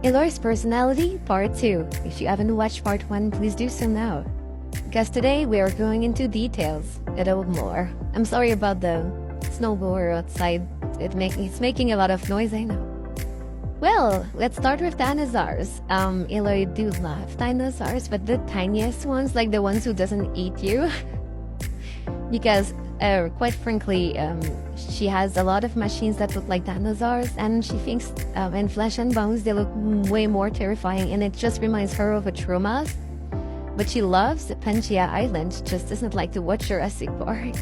Aloy's personality, part 2. If you haven't watched part 1, please do so now. Because today we are going into details a little more. I'm sorry about the snowblower outside. It's making a lot of noise, I know. Well, let's start with dinosaurs. Aloy do love dinosaurs, but the tiniest ones, like the ones who doesn't eat you. Because, quite frankly, she has a lot of machines that look like dinosaurs, and she thinks in Flesh and Bones they look way more terrifying, and it just reminds her of a trauma. But she loves Pangaea Island, just doesn't like to watch Jurassic Park.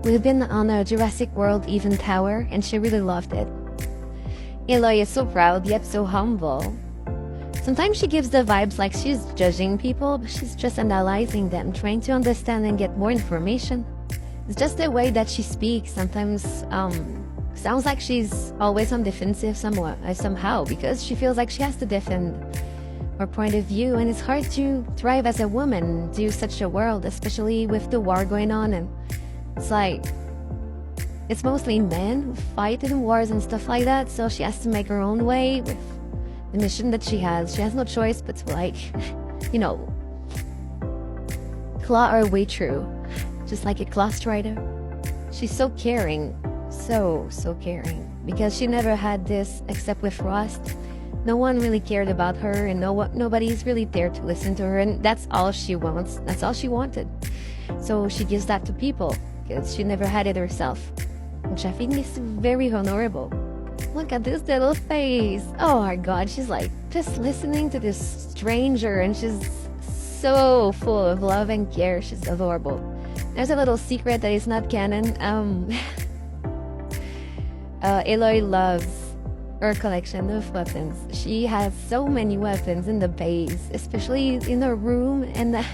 We've been on a Jurassic World Even Tower, and she really loved it. Aloy is so proud, yet so humble. Sometimes she gives the vibes like she's judging people, but she's just analyzing them, trying to understand and get more information. It's just the way that she speaks. Sometimes sounds like she's always on defensive somehow, because she feels like she has to defend her point of view, and it's hard to thrive as a woman to such a world, especially with the war going on. And it's like, it's mostly men who fight in wars and stuff like that, so she has to make her own way with the mission that she has. She has no choice but to, like, you know, claw her way through, just like a claw strider. She's so caring, so caring, because she never had this except with Rust. No one really cared about her, and nobody's really there to listen to her, and that's all she wants. That's all she wanted. So she gives that to people, because she never had it herself, which I think is very honorable. Look at this little face. Oh my god, she's like just listening to this stranger, and she's so full of love and care. She's adorable. There's a little secret that is not canon. Aloy loves her collection of weapons. She has so many weapons in the base, especially in her room, and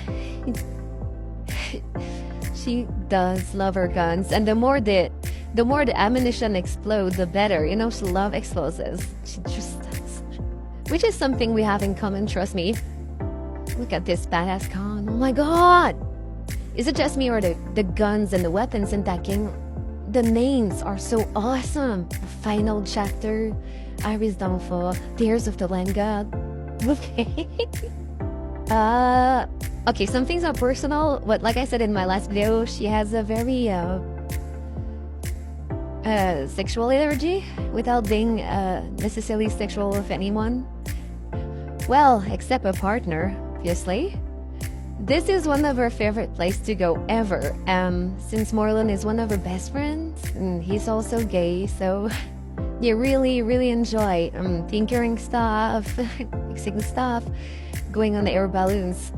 she does love her guns, and the more the ammunition explodes, the better. You know, she loves explosives. She just does. Which is something we have in common, trust me. Look at this badass con. Oh my god! Is it just me, or the guns and the weapons in that game? The names are so awesome. Final Chapter, Iris Downfall, Tears of the Land God. Okay. Okay, some things are personal, but like I said in my last video, she has a very sexual allergy, without being necessarily sexual with anyone. Well, except a partner, obviously. This is one of her favorite places to go ever, since Morlun is one of her best friends, and he's also gay, so they really enjoy tinkering stuff, fixing stuff, going on the air balloons.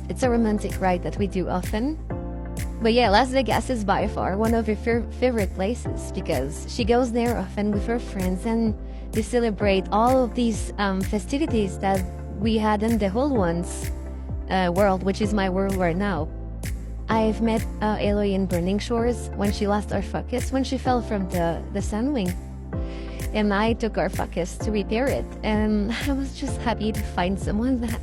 It's a romantic ride that we do often. But yeah, Las Vegas is by far one of her favorite places, because she goes there often with her friends, and they celebrate all of these festivities that we had in the whole ones world, which is my world right now. I've met Aloy in Burning Shores when she lost her focus, when she fell from the Sunwing, and I took our focus to repair it, and I was just happy to find someone that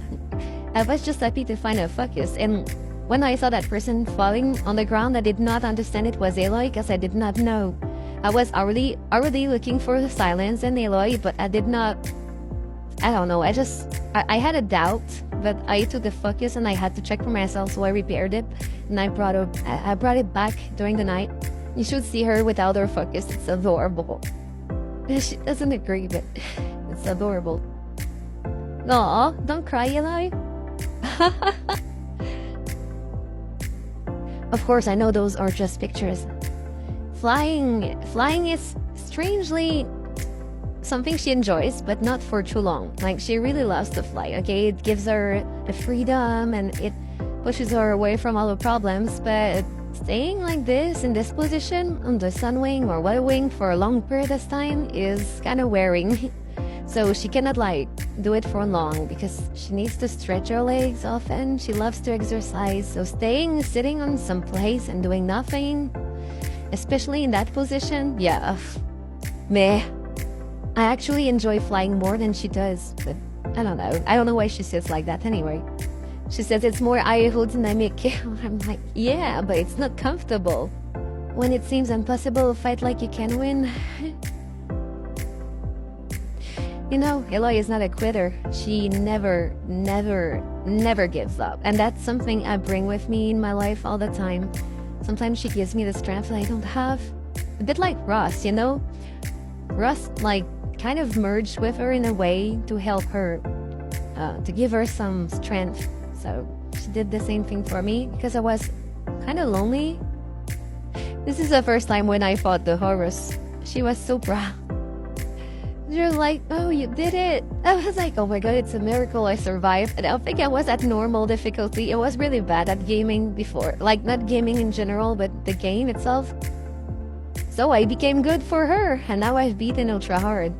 I was just happy to find a focus. And when I saw that person falling on the ground, I did not understand it was Aloy, because I did not know. I was already looking for the silence and Aloy, but I did not, I don't know, I had a doubt, but I took the focus and I had to check for myself, so I repaired it, and I brought it back during the night. You should see her without her focus. It's adorable. She doesn't agree, but it's adorable. Aw, don't cry, Aloy. Of course, I know those are just pictures. Flying is strangely something she enjoys, but not for too long. Like, she really loves to fly, okay? It gives her the freedom, and it pushes her away from all the problems, but staying like this, in this position, on the Sunwing or Water Wing for a long period of time is kind of wearing. So she cannot, like, do it for long, because she needs to stretch her legs often. She loves to exercise, so sitting on some place and doing nothing, especially in that position, yeah, meh. I actually enjoy flying more than she does, but I don't know. I don't know why she says like that anyway. She says it's more aerodynamic. I'm like, yeah, but it's not comfortable. When it seems impossible to fight like you can win. You know, Aloy is not a quitter. She never, never, never gives up. And that's something I bring with me in my life all the time. Sometimes she gives me the strength that I don't have. A bit like Ross, you know? Ross, like, kind of merged with her in a way to help her, to give her some strength. So she did the same thing for me because I was kind of lonely. This is the first time when I fought the Horus. She was so proud. You're like, oh, you did it. I was like, oh my god, it's a miracle I survived. And I don't think I was at normal difficulty. I was really bad at gaming before. Like, not gaming in general, but the game itself. So I became good for her, and now I've beaten ultra hard.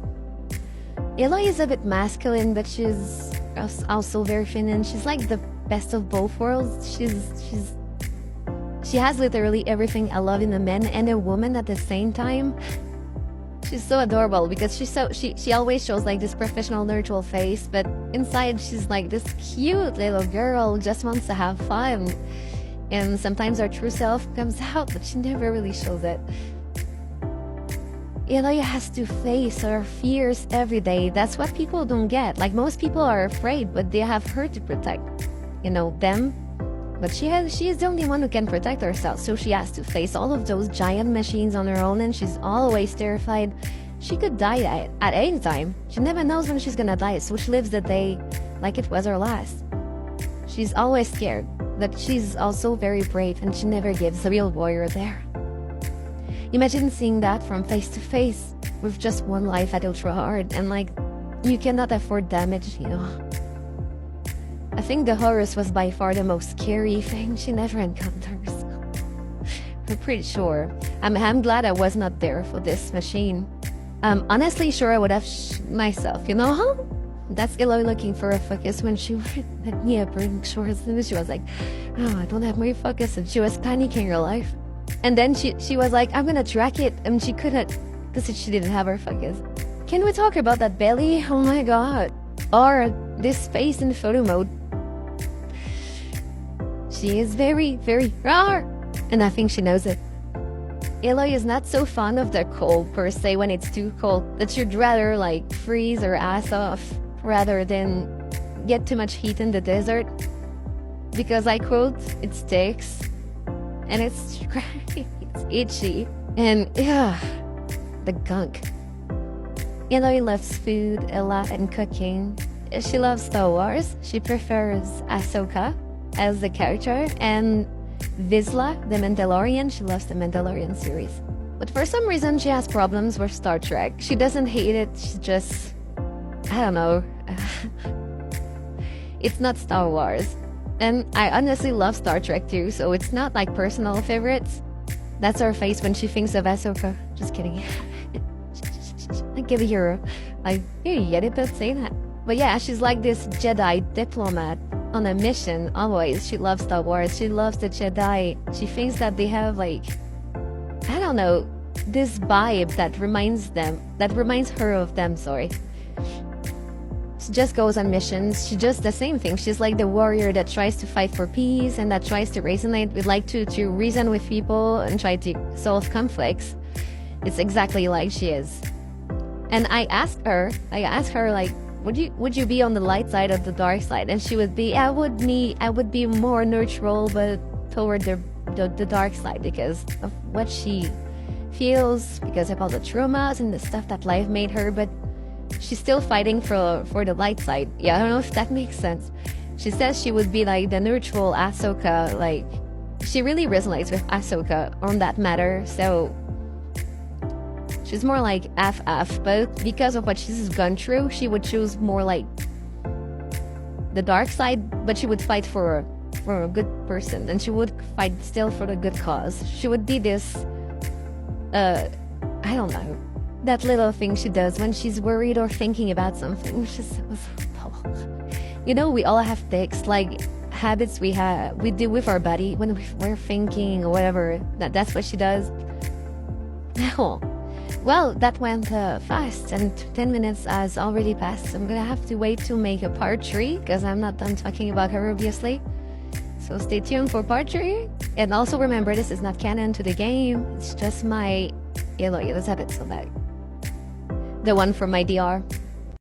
Aloy is a bit masculine, but she's also very feminine. She's like the best of both worlds. She has literally everything I love in a man and a woman at the same time. She's so adorable because she always shows like this professional neutral face, but inside she's like this cute little girl who just wants to have fun. And sometimes her true self comes out, but she never really shows it. Aloy has to face her fears every day. That's what people don't get. Like, most people are afraid, but they have her to protect, you know, them. But she is the only one who can protect herself, so she has to face all of those giant machines on her own, and she's always terrified. She could die at any time. She never knows when she's gonna die, so she lives the day like it was her last. She's always scared, but she's also very brave, and she never gives a real warrior there. Imagine seeing that from face to face, with just one life at ultra hard, and like, you cannot afford damage, you know. I think the Horus was by far the most scary thing she never encounters. I'm pretty sure. I'm glad I was not there for this machine. Honestly, sure I would have myself, you know? That's Aloy looking for a focus when she met me up her shores, and she was like, oh, I don't have my focus, and she was panicking her life. And then she was like, I'm gonna track it, and she couldn't because she didn't have her focus. Can we talk about that belly? Oh my god. Or this face in photo mode. She is very, very rawr, and I think she knows it. Aloy is not so fond of the cold per se when it's too cold, that she'd rather like freeze her ass off rather than get too much heat in the desert. Because I quote, it sticks, and it's itchy, and yeah, the gunk. Aloy loves food a lot and cooking. She loves Star Wars. She prefers Ahsoka as the character, and Vizsla, the Mandalorian. She loves the Mandalorian series. But for some reason, she has problems with Star Trek. She doesn't hate it, she just, I don't know. It's not Star Wars. And I honestly love Star Trek too, so it's not like personal favorites. That's her face when she thinks of Ahsoka. Just kidding. I give her, like, here you get it, but say that. But yeah, she's like this Jedi diplomat on a mission, always. She loves Star Wars, she loves the Jedi. She thinks that they have, like, I don't know, this vibe that reminds her of them, sorry. She just goes on missions. She does the same thing. She's like the warrior that tries to fight for peace and that tries to resonate with, like, to reason with people and try to solve conflicts. It's exactly like she is. And I asked her like, would you be on the light side or the dark side? And she would be, I would be more neutral, but toward the dark side because of what she feels, because of all the traumas and the stuff that life made her, but she's still fighting for the light side. Yeah, I don't know if that makes sense. She says she would be like the neutral Ahsoka, like, she really resonates with Ahsoka on that matter, so she's more like half-half, but because of what she's gone through, she would choose more like the dark side, but she would fight for a good person, and she would fight still for the good cause. She would be this, I don't know, that little thing she does when she's worried or thinking about something. You know, we all have tics, like habits we do with our body when we're thinking or whatever. That's what she does. Well, that went fast, and 10 minutes has already passed. So I'm gonna have to wait to make a part 3 because I'm not done talking about her, obviously. So stay tuned for part 3. And also remember, this is not canon to the game. It's just my Aloy Elizabeth, so that the one from my DR.